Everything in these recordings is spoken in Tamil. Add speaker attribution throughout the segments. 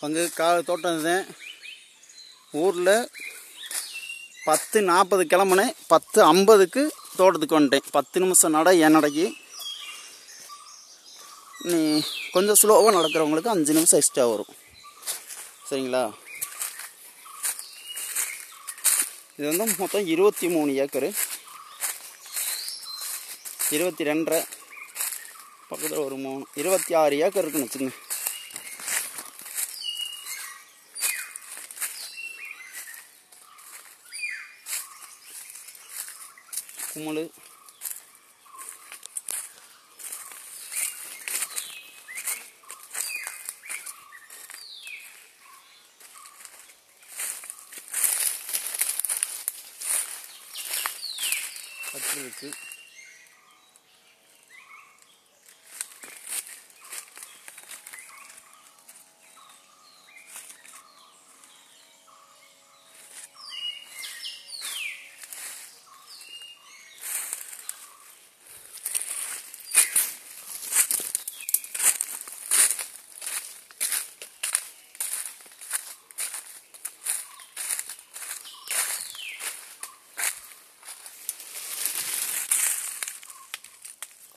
Speaker 1: பங்கு தோட்டம் இதுதான். ஊரில் 10:40 கிளம்புனேன், 10:50க்கு தோட்டத்துக்கு வந்துட்டேன். 10 நிமிஷம் என் நடைக்கு. நீ கொஞ்சம் ஸ்லோவாக நடக்கிறவங்களுக்கு 5 நிமிஷம் எக்ஸ்ட்ரா வரும். சரிங்களா? இது வந்து மொத்தம் 23 ஏக்கரு, 22.5 பக்கத்தில் ஒரு 3 26 ஏக்கர் இருக்குன்னு வச்சுங்க. குமுள் கட்டு இருக்கு.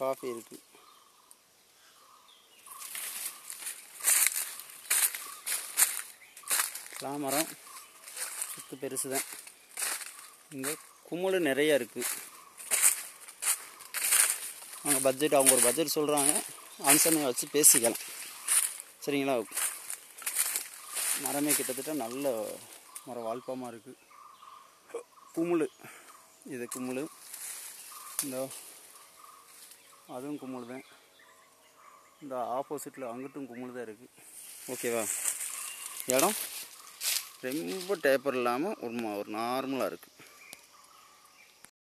Speaker 1: காஃபி இருக்கு. மரம் சுத்து பெருசு தான். இங்கே குமுள் நிறைய இருக்குது. அவங்க ஒரு பட்ஜெட் சொல்கிறாங்க, அனுசரணையை வச்சு பேசிக்கலாம். சரிங்களா? மரமே கிட்டத்தட்ட நல்ல மரம் வாழ்ப்பமாக இருக்குது. குமுள், இது குமுள். இந்த அதுவும் குமுள் தான். இந்த ஆப்போசிட்டில் அங்கிட்டும் குமுள் தான் இருக்குது. ஓகேவா? இடம் ரொம்ப டேப்பர் இல்லாமல் ஒரு நார்மலாக இருக்குது.